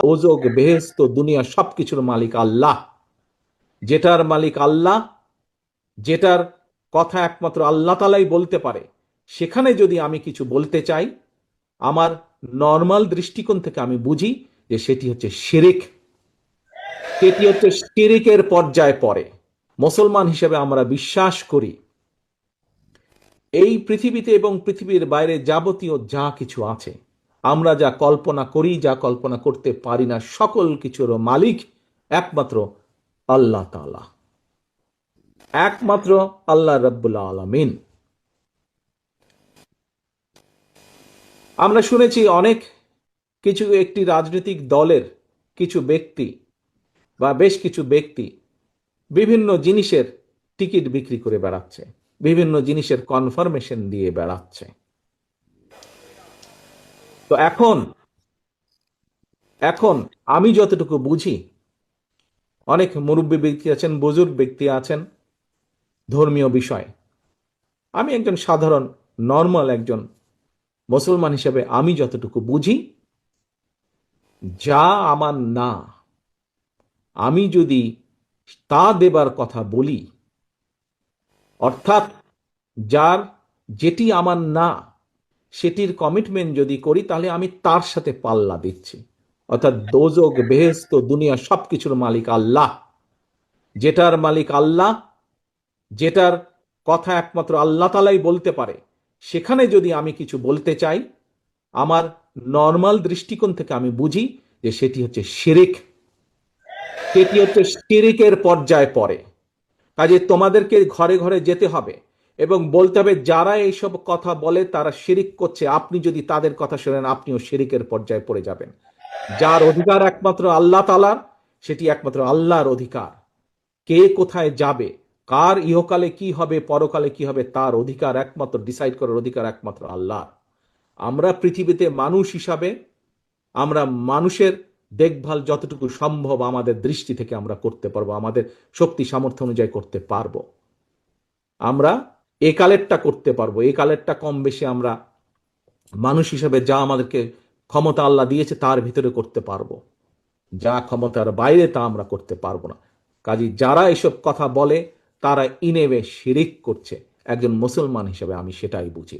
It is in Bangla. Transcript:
দোজক বেহেশত দুনিয়া সবকিছুর মালিক আল্লাহ। যেটার মালিক আল্লাহ, যেটার কথা একমাত্র আল্লাহ তালাই বলতে পারে, সেখানে যদি আমি কিছু বলতে চাই, আমার নর্মাল দৃষ্টিকোণ থেকে আমি বুঝি যে সেটি হচ্ছে শিরিক, সেটি হচ্ছে শিরিকের পর্যায়ে পড়ে। মুসলমান হিসেবে আমরা বিশ্বাস করি এই পৃথিবীতে এবং পৃথিবীর বাইরে যাবতীয় যা কিছু আছে, আমরা যা কল্পনা করি, যা কল্পনা করতে পারি না, সকল কিছুর মালিক একমাত্র আল্লাহ তাআলা, একমাত্র আল্লাহ রাব্বুল আলামিন। আমরা শুনেছি অনেক কিছু একটি রাজনৈতিক দলের কিছু ব্যক্তি বা বেশ কিছু ব্যক্তি বিভিন্ন জিনিসের টিকিট বিক্রি করে বেড়াচ্ছে, বিভিন্ন জিনিসের কনফার্মেশন দিয়ে বেড়াচ্ছে। তো এখন এখন আমি যতটুকু বুঝি, অনেক মুরব্বী ব্যক্তি আছেন, বুজুর্গ ব্যক্তি আছেন ধর্মীয় বিষয়। আমি একজন সাধারণ নর্মাল একজন মুসলমান হিসেবে আমি যতটুকু বুঝি, যা আমার না, আমি যদি তা দেবার কথা বলি, অর্থাৎ যার যেটি আমার না সেটির কমিটমেন্ট যদি করি, তাহলে আমি তার সাথে পাল্লা দিচ্ছি। অর্থাৎ দোজক বেহেশত দুনিয়া সবকিছুর মালিক আল্লাহ। যেটার মালিক আল্লাহ, যেটার কথা একমাত্র আল্লাহ তালাই বলতে পারে, সেখানে যদি আমি কিছু বলতে চাই, আমার নর্মাল দৃষ্টিকোণ থেকে আমি বুঝি যে সেটি হচ্ছে শিরিক, সেটি হচ্ছে শিরিকের পর্যায়ে পড়ে। কাজে তোমাদেরকে ঘরে ঘরে যেতে হবে এবং বলতে হবে যারা এইসব কথা বলে তারা শিরিক করছে, আপনি যদি তাদের কথা শোনেন আপনিও শিরিকের পর্যায়ে পড়ে যাবেন। যার অধিকার একমাত্র আল্লাহ তাআলার, সেটি একমাত্র আল্লাহর অধিকার। কে কোথায় যাবে, কার ইহকালে কি হবে, পরকালে কি হবে, তার অধিকার একমাত্র, ডিসাইড করার অধিকার একমাত্র আল্লাহর। আমরা পৃথিবীতে মানুষ হিসাবে আমরা মানুষের দেখভাল যতটুকু সম্ভব আমাদের দৃষ্টি থেকে আমরা করতে পারবো, আমাদের শক্তি সামর্থ্য অনুযায়ী করতে পারবো। আমরা এ কালেরটা করতে পারবো, এই কালেরটা কম বেশি আমরা মানুষ হিসাবে যা আমাদেরকে ক্ষমতা আল্লাহ দিয়েছে তার ভিতরে করতে পারবো। যা ক্ষমতার বাইরে তা আমরা করতে পারবো না। কাজী যারা এসব কথা বলে তারা ইনেবে শিরিক করছে। একজন মুসলমান হিসেবে আমি সেটাই বুঝি।